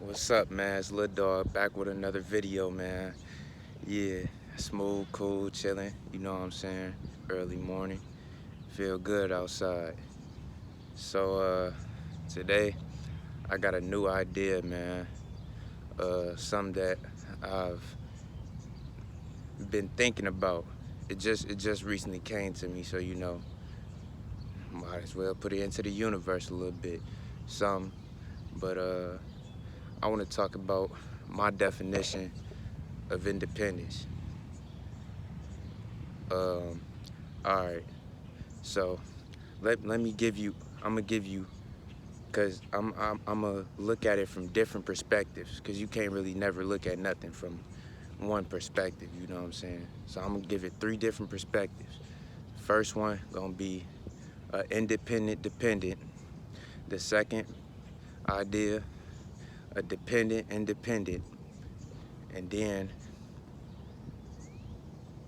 What's up, man? It's Lil Dawg back with another video, man. Yeah, smooth, cool, chilling. You know what I'm saying? Early morning, feel good outside. So today I got a new idea, man. Something that I've been thinking about. It just recently came to me, so might as well put it into the universe a little bit. Some, but I want to talk about my definition of independence. Um, all right. So let me give you. I'm gonna give you because I'm gonna look at it from different perspectives because you can't really never look at nothing from one perspective. You know what I'm saying? So I'm gonna give it three different perspectives. First one gonna be independent dependent. The second idea, a dependent independent, and then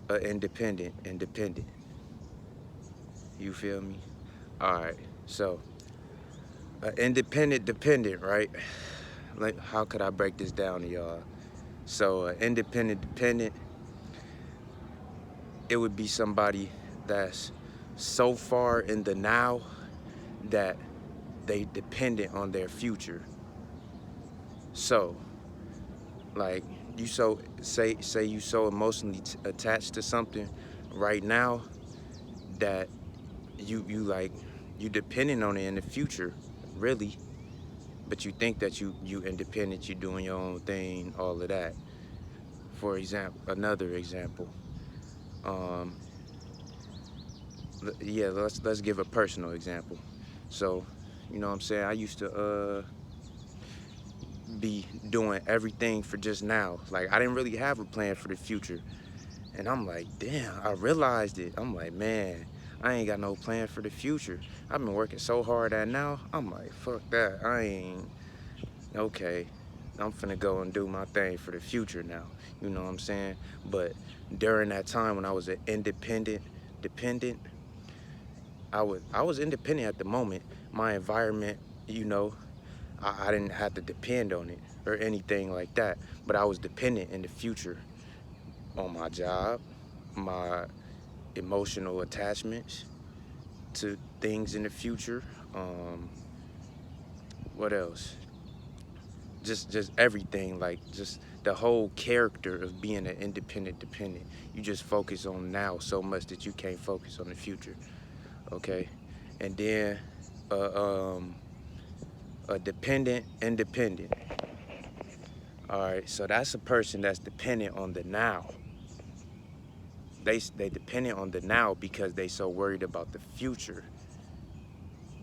a independent independent. You feel me? All right. So independent dependent, right? Like, how could I break this down to y'all? So independent dependent, it would be somebody that's so far in the now that they dependent on their future. So, like, you so say you so emotionally attached to something right now that you like you depending on it in the future, really. But you think that you independent, you doing your own thing, all of that. For example, another example. Um, yeah, let's give a personal example. So, you know what I'm saying? I used to be doing everything for just now. Like, I didn't really have a plan for the future. And I'm like, damn, I realized it. I'm like, man, I ain't got no plan for the future. I've been working so hard at now. I'm like, fuck that. I ain't okay. I'm finna go and do my thing for the future now. You know what I'm saying? But during that time when I was an independent dependent, I was independent at the moment. My environment, you know, I didn't have to depend on it or anything like that. But I was dependent in the future on my job, my emotional attachments to things in the future. Um, what else? Just everything, like just the whole character of being an independent dependent. You just focus on now so much that you can't focus on the future. Okay, and then uh, um, a dependent independent. All right, so that's a person that's dependent on the now. They dependent on the now because they so worried about the future.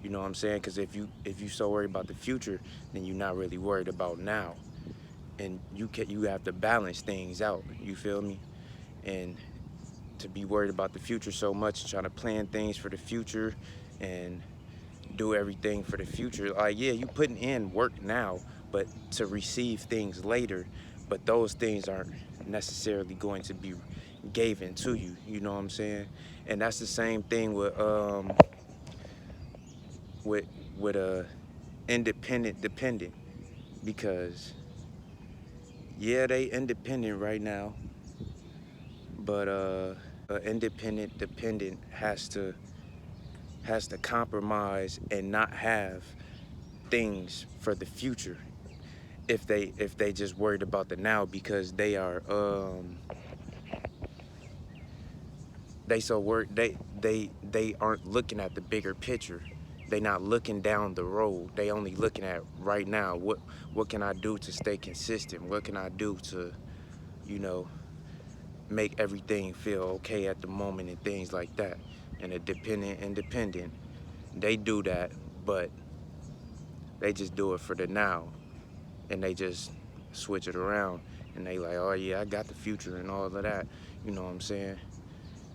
You know what I'm saying? Because if you so worried about the future, then you're not really worried about now, and you have to balance things out. You feel me? And to be worried about the future so much, trying to plan things for the future, and do everything for the future. Like, yeah, you putting in work now, but to receive things later, but those things aren't necessarily going to be given to you. You know what I'm saying? And that's the same thing with with a independent dependent, because yeah, they independent right now, but a independent dependent has to compromise and not have things for the future if they just worried about the now, because they so worried they aren't looking at the bigger picture. They not looking down the road. They only looking at right now. What can I do to stay consistent? What can I do to, you know, make everything feel okay at the moment and things like that. And a dependent independent, they do that, but they just do it for the now, and they just switch it around, and they like, oh yeah, I got the future and all of that. You know what I'm saying?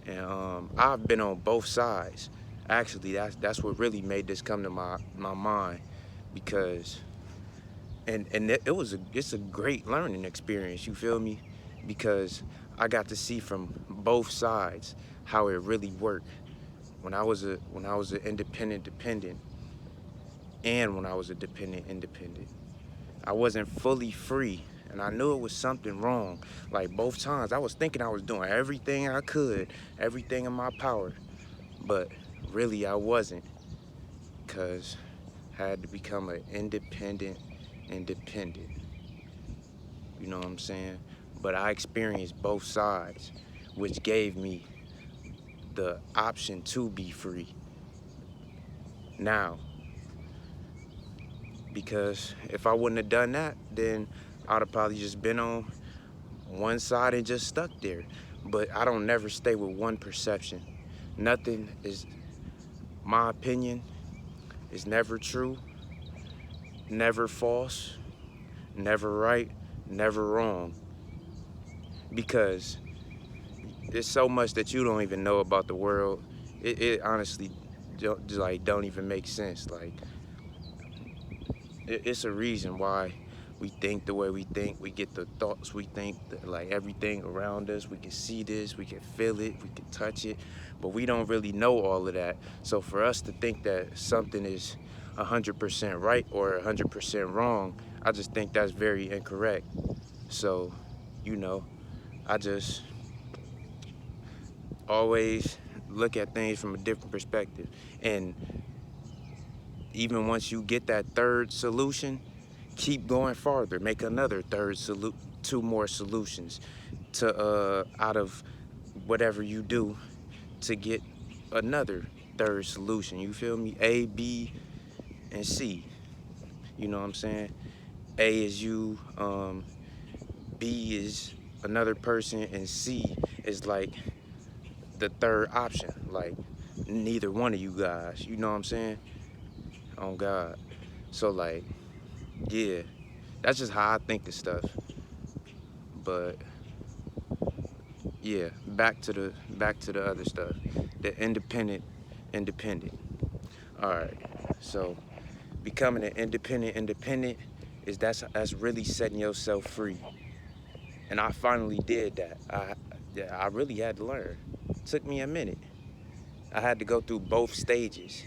And I've been on both sides. Actually, that's what really made this come to my mind, because it's a great learning experience. You feel me? Because I got to see from both sides how it really worked. When I was an independent dependent, and when I was a dependent independent, I wasn't fully free, and I knew it was something wrong. Like both times, I was thinking I was doing everything I could, everything in my power, but really I wasn't, cause I had to become an independent. You know what I'm saying? But I experienced both sides, which gave me the option to be free now. Because if I wouldn't have done that, then I'd have probably just been on one side and just stuck there. But I don't never stay with one perception. Nothing is, my opinion is never true, never false, never right, never wrong. Because there's so much that you don't even know about the world. It honestly don't even make sense. Like it's a reason why we think the way we think. We get the thoughts we think, like everything around us. We can see this, we can feel it, we can touch it, but we don't really know all of that. So for us to think that something is 100% right or 100% wrong, I just think that's very incorrect. So, you know, I just always look at things from a different perspective. And even once you get that third solution, keep going farther. Make another two more solutions to out of whatever you do to get another third solution. You feel me? A, B, and C. You know what I'm saying? A is you, B is another person, and C is like the third option. Like neither one of you guys. You know what I'm saying? Oh God. So like, yeah, that's just how I think of stuff. But yeah, back to the other stuff. The independent. All right. So becoming an independent is that's really setting yourself free. And I finally did that. I really had to learn. It took me a minute. I had to go through both stages.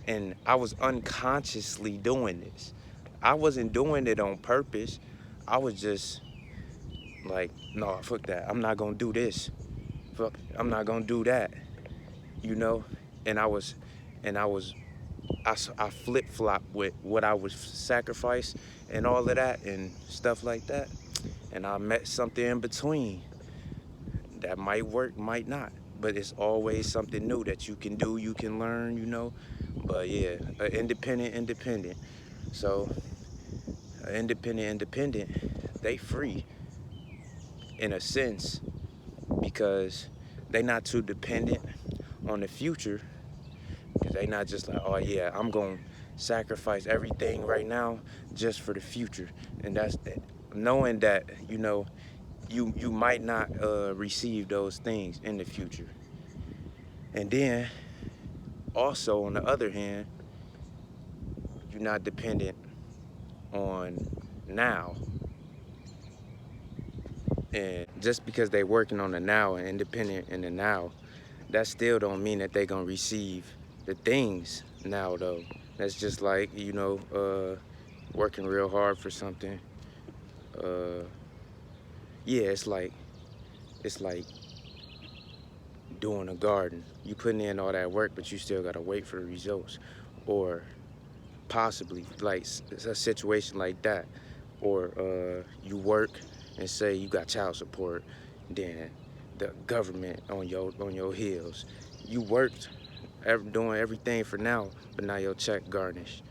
And I was unconsciously doing this. I wasn't doing it on purpose. I was just like, no, fuck that. I'm not gonna do this. Fuck, I'm not gonna do that. You know? And I flip flop with what I was sacrifice and all of that and stuff like that. And I met something in between that might work, might not. But it's always something new that you can do, you can learn, you know. But yeah, independent. So, independent, they free in a sense because they not too dependent on the future. Because they not just like, oh yeah, I'm going to sacrifice everything right now just for the future. And that's knowing that, you know, you might not receive those things in the future. And then also on the other hand, you're not dependent on now. And just because they working on the now and independent in the now, that still don't mean that they gonna receive the things now though. That's just like, you know, working real hard for something. Uh, yeah, it's like doing a garden. You putting in all that work, but you still gotta wait for the results. Or possibly like a situation like that. Or you work and say you got child support, then the government on your heels. You worked doing everything for now, but now your check garnished,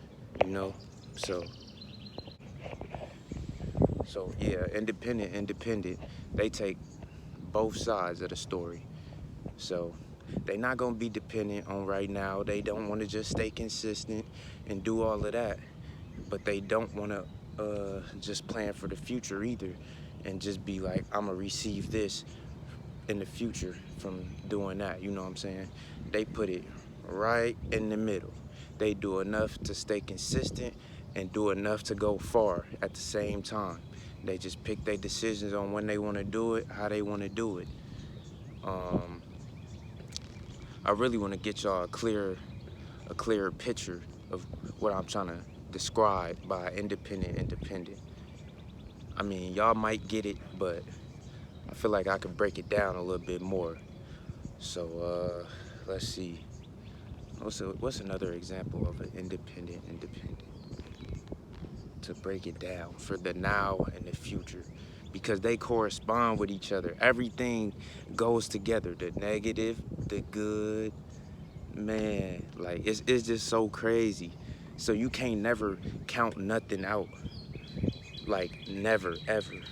you know? So yeah, independent, they take both sides of the story. So they not gonna be dependent on right now. They don't wanna just stay consistent and do all of that, but they don't wanna just plan for the future either and just be like, I'm gonna receive this in the future from doing that, you know what I'm saying? They put it right in the middle. They do enough to stay consistent and do enough to go far at the same time. They just pick their decisions on when they want to do it, how they want to do it. Um, I really want to get y'all a clearer picture of what I'm trying to described by independent. I mean, y'all might get it, but I feel like I could break it down a little bit more. So let's see. What's another example of an independent to break it down for the now and the future? Because they correspond with each other. Everything goes together. The negative, the good, man. Like it's just so crazy. So you can't never count nothing out. Like never ever.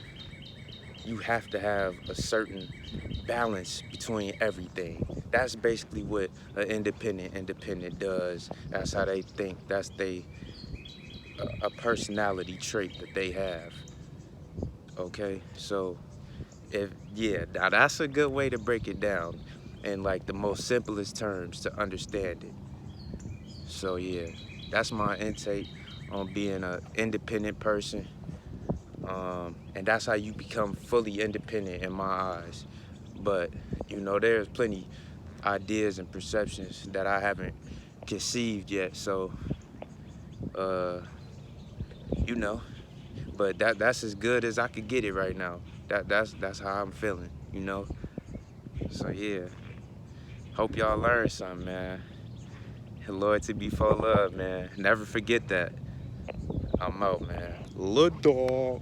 You have to have a certain balance between everything. That's basically what an independent does. That's how they think. That's a personality trait that they have. Okay, so if yeah, now that's a good way to break it down in like the most simplest terms to understand it. So yeah, that's my intake on being an independent person. And that's how you become fully independent in my eyes. But you know, there's plenty ideas and perceptions that I haven't conceived yet. So, uh, you know, but that's as good as I could get it right now. That's how I'm feeling. You know. So yeah, hope y'all learned something, man. Loyalty before love, man. Never forget that. I'm out, man. Lil Dawg.